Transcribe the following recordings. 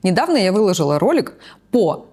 Недавно я выложила ролик по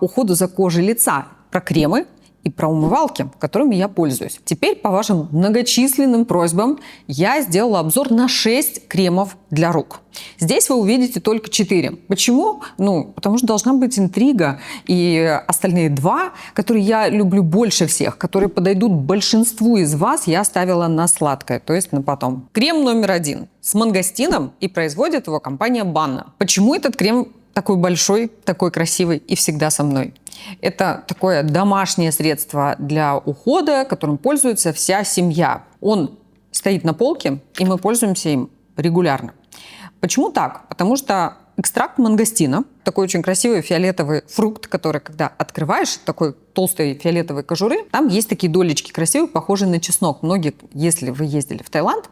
уходу за кожей лица, про кремы и про умывалки, которыми я пользуюсь. Теперь, по вашим многочисленным просьбам, я сделала обзор на 6 кремов для рук. Здесь вы увидите только 4. Почему? Потому что должна быть интрига. И остальные 2, которые я люблю больше всех, которые подойдут большинству из вас, я оставила на сладкое, то есть на потом. Крем номер 1 с мангостином, и производит его компания Banna. Почему этот крем такой большой, такой красивый и всегда со мной? Это такое домашнее средство для ухода, которым пользуется вся семья. Он стоит на полке, и мы пользуемся им регулярно. Почему так? Потому что экстракт мангостина, такой очень красивый фиолетовый фрукт, который, когда открываешь, такой толстой фиолетовой кожуры, там есть такие долечки красивые, похожие на чеснок. Многие, если вы ездили в Таиланд,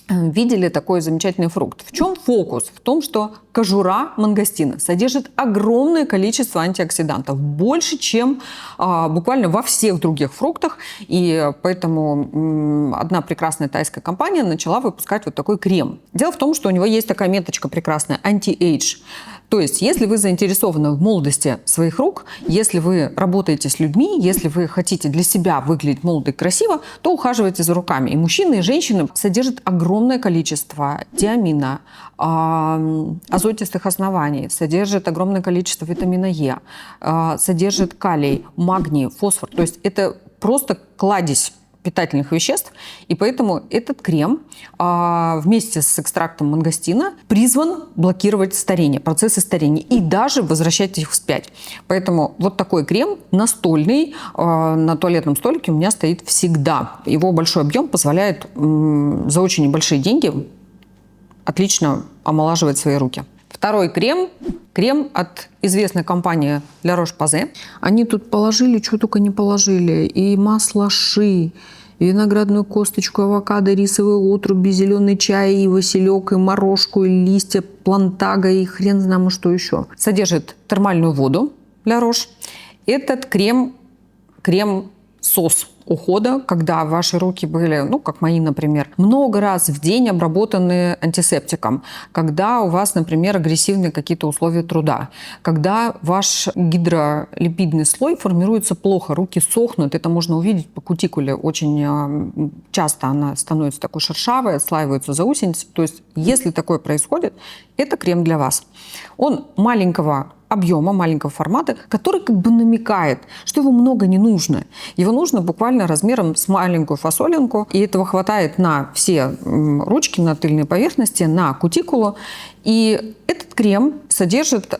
видели такой замечательный фрукт. В чем фокус? В том, что кожура мангостина содержит огромное количество антиоксидантов, больше, чем буквально во всех других фруктах. И поэтому одна прекрасная тайская компания начала выпускать вот такой крем. Дело в том, что у него есть такая меточка прекрасная – anti-age. То есть, если вы заинтересованы в молодости своих рук, если вы работаете с людьми, если вы хотите для себя выглядеть молодо и красиво, то ухаживайте за руками. И мужчины, и женщины содержат огромное количество тиамина, азотистых оснований, содержит огромное количество витамина Е, содержит калий, магний, фосфор. То есть, это просто кладезь питательных веществ, и поэтому этот крем вместе с экстрактом мангостина призван блокировать старение, процессы старения и даже возвращать их вспять. Поэтому вот такой крем настольный на туалетном столике у меня стоит всегда. Его большой объем позволяет за очень небольшие деньги отлично омолаживать свои руки. Второй крем от известной компании La Roche-Posay. Они тут положили, что только не положили. И масло ши, и виноградную косточку, авокадо, рисовые отруби, зеленый чай, и василек, и морожку, и листья плантага, и хрен знамо что еще. Содержит термальную воду La Roche. Этот крем-сос ухода, когда ваши руки были, как мои, например, много раз в день обработаны антисептиком, когда у вас, например, агрессивные какие-то условия труда, когда ваш гидролипидный слой формируется плохо, руки сохнут, это можно увидеть по кутикуле, очень часто она становится такой шершавой, отслаиваются заусеницы, то есть если такое происходит, это крем для вас. Он маленького объема, маленького формата, который как бы намекает, что его много не нужно. Его нужно буквально размером с маленькую фасолинку, и этого хватает на все ручки, на тыльной поверхности, на кутикулу. И этот крем содержит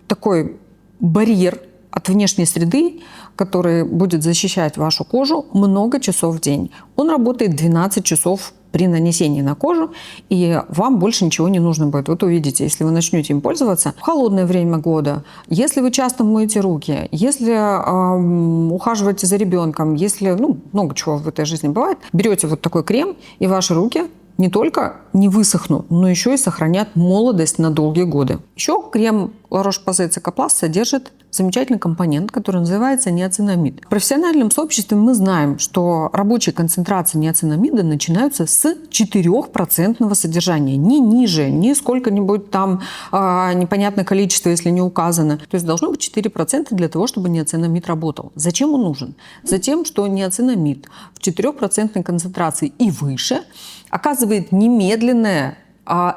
такой барьер от внешней среды, который будет защищать вашу кожу много часов в день. Он работает 12 часов при нанесении на кожу, и вам больше ничего не нужно будет. Вот увидите, если вы начнете им пользоваться в холодное время года, если вы часто моете руки, если ухаживаете за ребенком, если, много чего в этой жизни бывает, берете вот такой крем, и ваши руки не только не высохнут, но еще и сохранят молодость на долгие годы. Еще крем La Roche-Posay Cicaplast содержит замечательный компонент, который называется неоцинамид. В профессиональном сообществе мы знаем, что рабочие концентрации неоцинамида начинаются с 4% содержания, не ниже, ни сколько-нибудь там непонятное количество, если не указано. То есть должно быть 4% для того, чтобы неоцинамид работал. Зачем он нужен? Затем, что неоцинамид в 4% концентрации и выше оказывает немедленное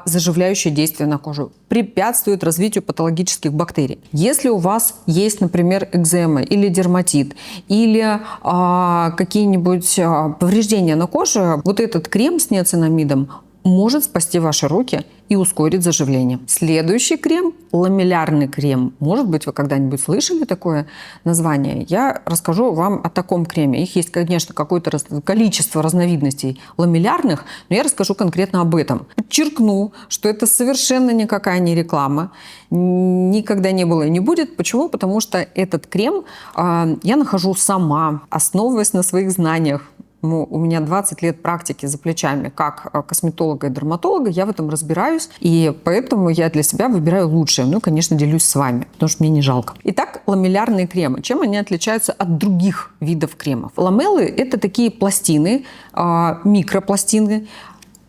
заживляющее действие на кожу, препятствует развитию патологических бактерий. Если у вас есть, например, экзема или дерматит, или какие-нибудь повреждения на коже, вот этот крем с неоцинамидом может спасти ваши руки и ускорить заживление. Следующий крем – ламеллярный крем. Может быть, вы когда-нибудь слышали такое название? Я расскажу вам о таком креме. Их есть, конечно, какое-то количество разновидностей ламеллярных, но я расскажу конкретно об этом. Подчеркну, что это совершенно никакая не реклама. Никогда не было и не будет. Почему? Потому что этот крем я нахожу сама, основываясь на своих знаниях. У меня 20 лет практики за плечами как косметолога и дерматолога, я в этом разбираюсь, и поэтому я для себя выбираю лучшее. Конечно, делюсь с вами, потому что мне не жалко. Итак, ламеллярные кремы. Чем они отличаются от других видов кремов? Ламеллы – это такие пластины, микропластины,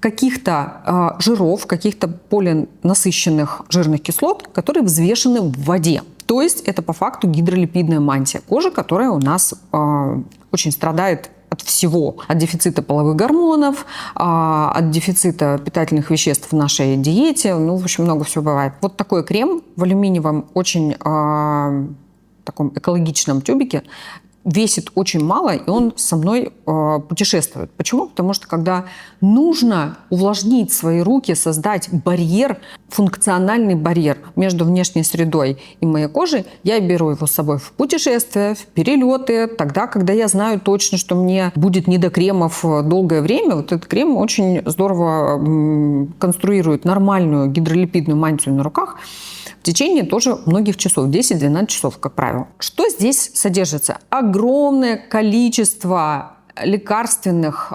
каких-то жиров, каких-то полинасыщенных жирных кислот, которые взвешены в воде. То есть это по факту гидролипидная мантия кожи, которая у нас очень страдает от всего. От дефицита половых гормонов, от дефицита питательных веществ в нашей диете. Ну, в общем, много всего бывает. Вот такой крем в алюминиевом, очень таком экологичном тюбике весит очень мало, и он со мной путешествует. Почему? Потому что когда нужно увлажнить свои руки, создать барьер, функциональный барьер между внешней средой и моей кожей, я беру его с собой в путешествия, в перелеты, тогда, когда я знаю точно, что мне будет не до кремов долгое время. Вот этот крем очень здорово конструирует нормальную гидролипидную мантию на руках в течение тоже многих часов, 10-12 часов, как правило. Что здесь содержится? Огромное количество лекарственных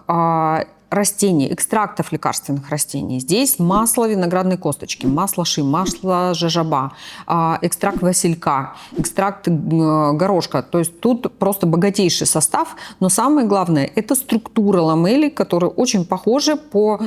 растений, экстрактов лекарственных растений. Здесь масло виноградной косточки, масло ши, масло жожоба, экстракт василька, экстракт горошка. То есть тут просто богатейший состав. Но самое главное – это структура ламелей, которые очень похожи по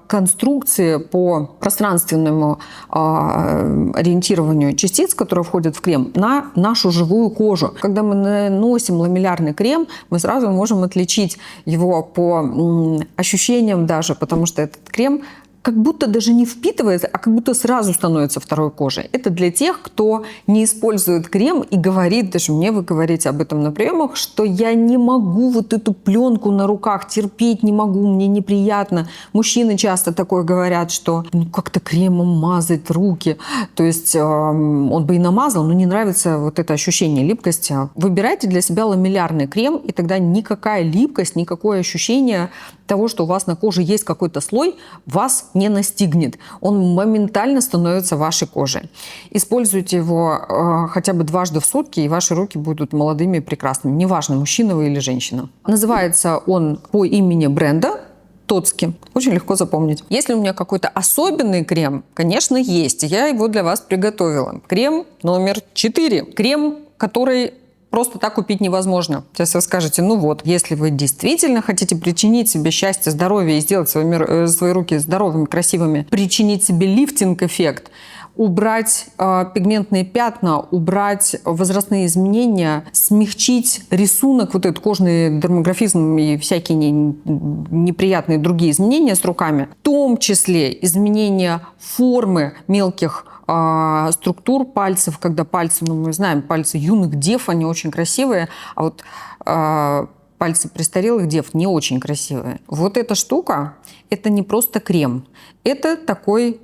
конструкции, по пространственному ориентированию частиц, которые входят в крем, на нашу живую кожу. Когда мы наносим ламеллярный крем, мы сразу можем отличить его по ощущениям даже, потому что этот крем как будто даже не впитывается, а как будто сразу становится второй кожей. Это для тех, кто не использует крем и говорит, даже мне вы говорите об этом на приемах, что я не могу вот эту пленку на руках терпеть, не могу, мне неприятно. Мужчины часто такое говорят, что как-то кремом мазать руки. То есть он бы и намазал, но не нравится вот это ощущение липкости. Выбирайте для себя ламеллярный крем, и тогда никакая липкость, никакое ощущение того, что у вас на коже есть какой-то слой, вас не настигнет. Он моментально становится вашей кожей. Используйте его хотя бы дважды в сутки, и ваши руки будут молодыми и прекрасными. Неважно, мужчина вы или женщина. Называется он по имени бренда Тоцки. Очень легко запомнить. Если у меня какой-то особенный крем, конечно, есть. Я его для вас приготовила. Крем номер 4. Крем, который просто так купить невозможно. Сейчас вы скажете, ну вот, если вы действительно хотите причинить себе счастье, здоровье и сделать свои руки здоровыми, красивыми, причинить себе лифтинг-эффект, убрать пигментные пятна, убрать возрастные изменения, смягчить рисунок, вот этот кожный дермографизм и всякие неприятные другие изменения с руками, в том числе изменения формы мелких структур пальцев, когда пальцы, ну, мы знаем, пальцы юных дев, они очень красивые, а вот пальцы престарелых дев не очень красивые. Вот эта штука, это не просто крем, это такой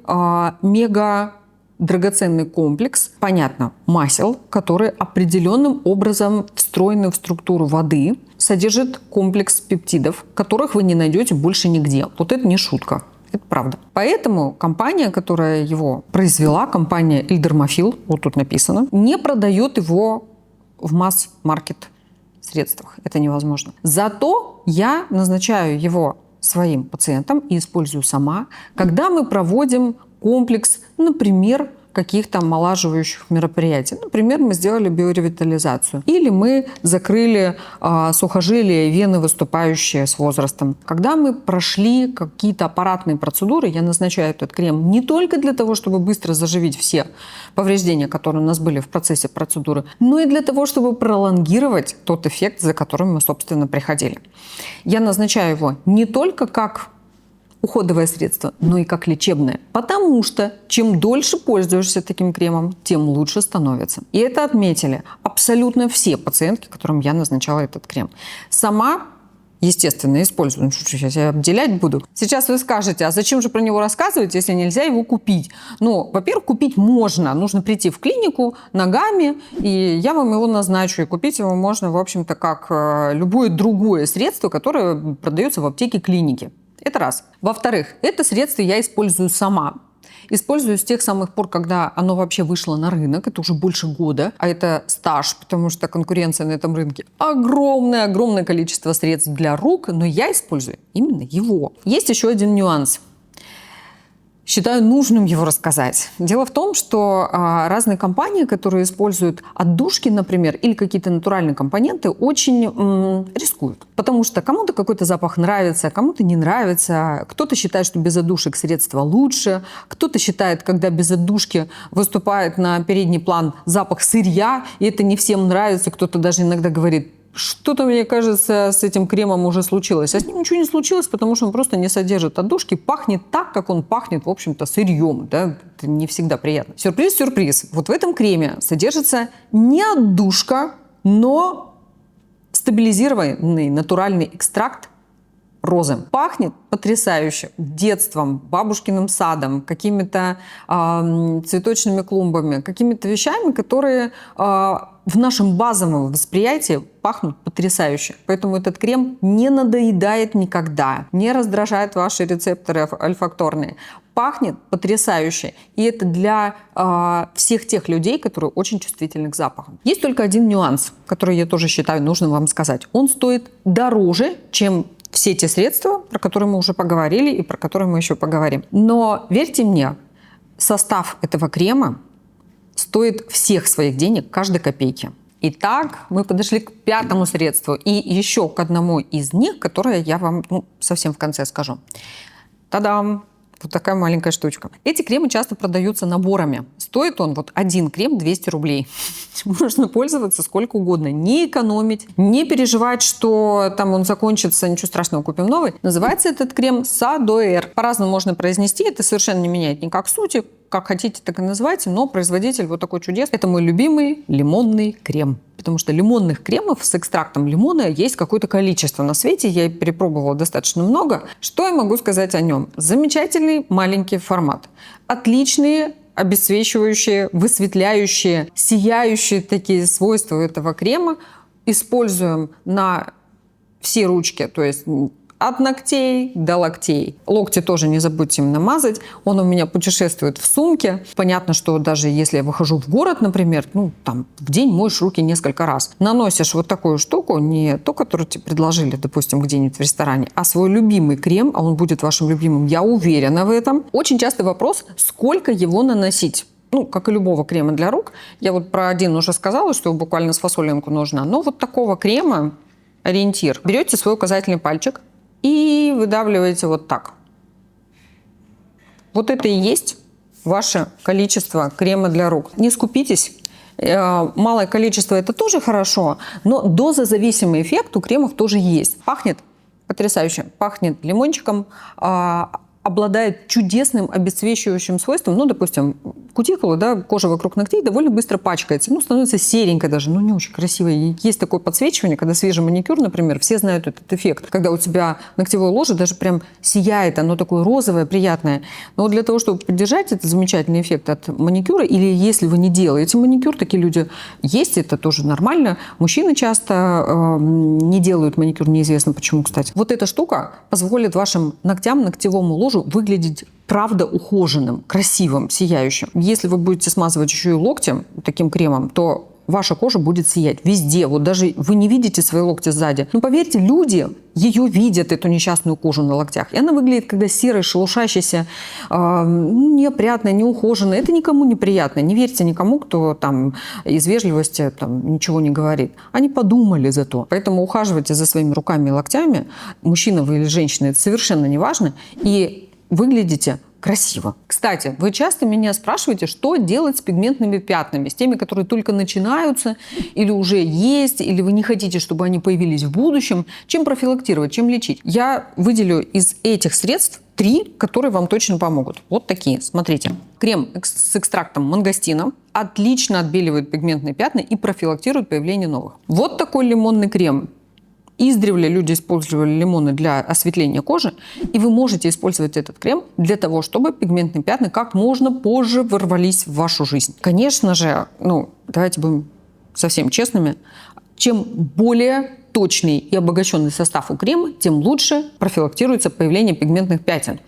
мега драгоценный комплекс, понятно, масел, которые определенным образом встроены в структуру воды, содержит комплекс пептидов, которых вы не найдете больше нигде. Вот это не шутка. Это правда. Поэтому компания, которая его произвела, компания Эльдермофил, вот тут написано, не продает его в масс-маркет средствах. Это невозможно. Зато я назначаю его своим пациентам и использую сама, когда мы проводим комплекс, например, каких-то омолаживающих мероприятий. Например, мы сделали биоревитализацию. Или мы закрыли сухожилия и вены, выступающие с возрастом. Когда мы прошли какие-то аппаратные процедуры, я назначаю этот крем не только для того, чтобы быстро заживить все повреждения, которые у нас были в процессе процедуры, но и для того, чтобы пролонгировать тот эффект, за которым мы, собственно, приходили. Я назначаю его не только как уходовое средство, но и как лечебное. Потому что чем дольше пользуешься таким кремом, тем лучше становится. И это отметили абсолютно все пациентки, которым я назначала этот крем. Сама, естественно, использую. Сейчас я обделять буду. Сейчас вы скажете, а зачем же про него рассказывать, если нельзя его купить? Ну, во-первых, купить можно. Нужно прийти в клинику ногами, и я вам его назначу. И купить его можно, в общем-то, как любое другое средство, которое продается в аптеке клиники. Это раз. Во-вторых, это средство я использую сама. Использую с тех самых пор, когда оно вообще вышло на рынок. Это уже больше года. А это стаж, потому что конкуренция на этом рынке. Огромное количество средств для рук, но я использую именно его. Есть еще один нюанс. считаю нужным его рассказать. Дело в том, что разные компании, которые используют отдушки, например, или какие-то натуральные компоненты, очень рискуют. Потому что кому-то какой-то запах нравится, кому-то не нравится. Кто-то считает, что без отдушек средство лучше. Кто-то считает, когда без отдушки выступает на передний план запах сырья, и это не всем нравится. Кто-то даже иногда говорит: что-то, мне кажется, с этим кремом уже случилось. А с ним ничего не случилось, потому что он просто не содержит отдушки, пахнет так, как он пахнет, в общем-то, сырьем. Да? Это не всегда приятно. Сюрприз, сюрприз. Вот в этом креме содержится не отдушка, но стабилизированный натуральный экстракт розы. Пахнет потрясающе. Детством, бабушкиным садом, какими-то цветочными клумбами, какими-то вещами, которые в нашем базовом восприятии пахнут потрясающе. Поэтому этот крем не надоедает никогда, не раздражает ваши рецепторы ольфакторные. Пахнет потрясающе. И это для всех тех людей, которые очень чувствительны к запахам. Есть только один нюанс, который я тоже считаю нужным вам сказать. Он стоит дороже, чем все те средства, про которые мы уже поговорили и про которые мы еще поговорим. Но верьте мне, состав этого крема стоит всех своих денег, каждой копейки. Итак, мы подошли к 5-му средству и еще к одному из них, которое я вам совсем в конце скажу. Та-дам! Вот такая маленькая штучка. Эти кремы часто продаются наборами. Стоит он, вот один крем, 200 рублей. Можно пользоваться сколько угодно. Не экономить, не переживать, что там он закончится, ничего страшного, купим новый. Называется этот крем Садоэр. По-разному можно произнести, это совершенно не меняет никак сути. Как хотите, так и называйте, но производитель вот такой чудесный. Это мой любимый лимонный крем. Потому что лимонных кремов с экстрактом лимона есть какое-то количество на свете. Я перепробовала достаточно много. Что я могу сказать о нем? Замечательный маленький формат. Отличные обесцвечивающие, высветляющие, сияющие такие свойства этого крема. Используем на все ручки, то есть от ногтей до локтей. Локти тоже не забудьте им намазать. Он у меня путешествует в сумке. Понятно, что даже если я выхожу в город, например, там в день моешь руки несколько раз. Наносишь вот такую штуку, не ту, которую тебе предложили, допустим, где-нибудь в ресторане, а свой любимый крем, а он будет вашим любимым, я уверена в этом. Очень частый вопрос, сколько его наносить? Как и любого крема для рук. Я вот про один уже сказала, что буквально с фасолинку нужно. Но вот такого крема ориентир. Берете свой указательный пальчик и выдавливаете вот так. Вот это и есть ваше количество крема для рук. Не скупитесь. Малое количество – это тоже хорошо, но дозозависимый эффект у кремов тоже есть. Пахнет потрясающе. Пахнет лимончиком, обладает чудесным обесцвечивающим свойством. Допустим, кутикула, кожа вокруг ногтей довольно быстро пачкается. Становится серенькой даже, не очень красивой. Есть такое подсвечивание, когда свежий маникюр, например, все знают этот эффект. Когда у тебя ногтевое ложе даже прям сияет, оно такое розовое, приятное. Но для того, чтобы поддержать этот замечательный эффект от маникюра, или если вы не делаете маникюр, такие люди есть, это тоже нормально. Мужчины часто не делают маникюр, неизвестно почему, кстати. Вот эта штука позволит вашим ногтям, ногтевому ложу выглядеть правда ухоженным, красивым, сияющим. Если вы будете смазывать еще и локтем таким кремом, то ваша кожа будет сиять везде. Вот даже вы не видите свои локти сзади. Но поверьте, люди ее видят, эту несчастную кожу на локтях. И она выглядит, когда серая, шелушащаяся, неопрятная, неухоженная. Это никому не приятно. Не верьте никому, кто там из вежливости ничего не говорит. Они подумали зато. Поэтому ухаживайте за своими руками и локтями. Мужчина вы или женщина, это совершенно не важно. И выглядите красиво. Кстати, вы часто меня спрашиваете, что делать с пигментными пятнами, с теми, которые только начинаются или уже есть, или вы не хотите, чтобы они появились в будущем. Чем профилактировать, чем лечить? Я выделю из этих средств 3, которые вам точно помогут. Вот такие, смотрите. Крем с экстрактом мангостина отлично отбеливает пигментные пятна и профилактирует появление новых. Вот такой лимонный крем. Издревле люди использовали лимоны для осветления кожи, и вы можете использовать этот крем для того, чтобы пигментные пятна как можно позже ворвались в вашу жизнь. Конечно же, давайте будем совсем честными, чем более точный и обогащенный состав у крема, тем лучше профилактируется появление пигментных пятен.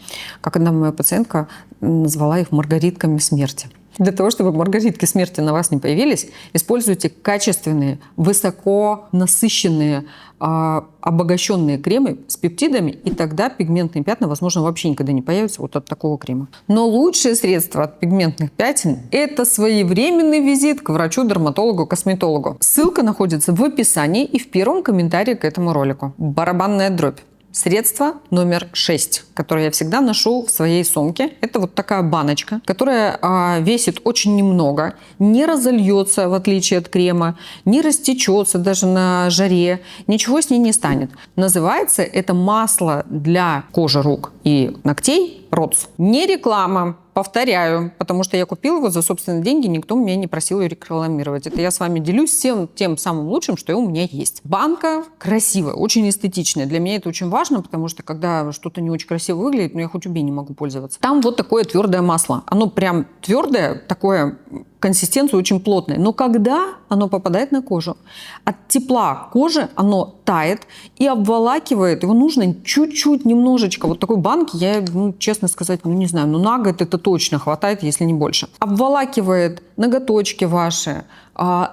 Как одна моя пациентка назвала их маргаритками смерти. Для того, чтобы маргаритки смерти на вас не появились, используйте качественные, высоко насыщенные, обогащенные кремы с пептидами, и тогда пигментные пятна, возможно, вообще никогда не появятся вот от такого крема. Но лучшее средство от пигментных пятен – это своевременный визит к врачу-дерматологу, косметологу. Ссылка находится в описании и в первом комментарии к этому ролику. Барабанная дробь. Средство номер 6, которое я всегда ношу в своей сумке. Это вот такая баночка, которая весит очень немного, не разольется, в отличие от крема, не растечется даже на жаре, ничего с ней не станет. Называется это масло для кожи рук и ногтей РОЦ. Не реклама. Повторяю, потому что я купила его за собственные деньги, никто меня не просил ее рекламировать. Это я с вами делюсь тем самым лучшим, что у меня есть. Банка красивая, очень эстетичная. Для меня это очень важно, потому что когда что-то не очень красиво выглядит, я хоть убей, не могу пользоваться. Там вот такое твердое масло. Оно прям твердое, такое, консистенция очень плотная. Но когда оно попадает на кожу, от тепла кожи оно тает и обволакивает. Его нужно чуть-чуть, немножечко. Вот такой банки я, честно сказать, не знаю, но на год это точно хватает, если не больше. Обволакивает ноготочки ваши,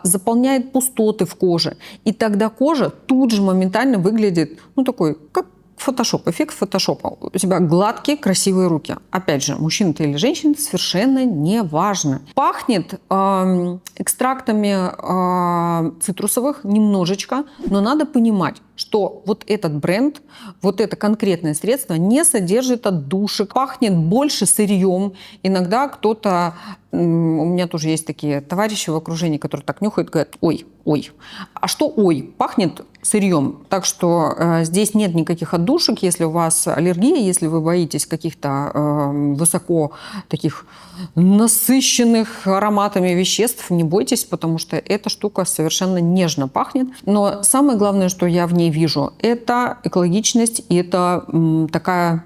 заполняет пустоты в коже. И тогда кожа тут же моментально выглядит, такой, как фотошоп, эффект фотошопа. У тебя гладкие, красивые руки. Опять же, мужчина ты или женщина, совершенно не важно. Пахнет экстрактами цитрусовых немножечко, но надо понимать, что вот этот бренд, вот это конкретное средство не содержит отдушек, пахнет больше сырьем. Иногда кто-то, у меня тоже есть такие товарищи в окружении, которые так нюхают, говорят, ой. А что ой? Пахнет сырьем. Так что здесь нет никаких отдушек. Если у вас аллергия, если вы боитесь каких-то высоко таких насыщенных ароматами веществ, не бойтесь, потому что эта штука совершенно нежно пахнет. Но самое главное, что я в ней вижу, это экологичность и это такая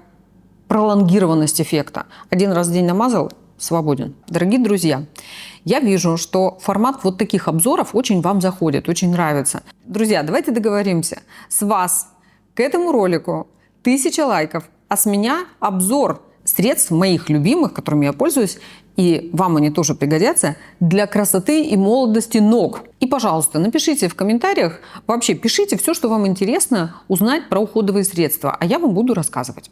пролонгированность эффекта. Один раз в день намазал, свободен. Дорогие друзья, я вижу, что формат вот таких обзоров очень вам заходит, очень нравится. Друзья, давайте договоримся. С вас к этому ролику 1000 лайков, а с меня обзор средств моих любимых, которыми я пользуюсь, и вам они тоже пригодятся, для красоты и молодости ног. И, пожалуйста, напишите в комментариях, вообще пишите все, что вам интересно узнать про уходовые средства, а я вам буду рассказывать.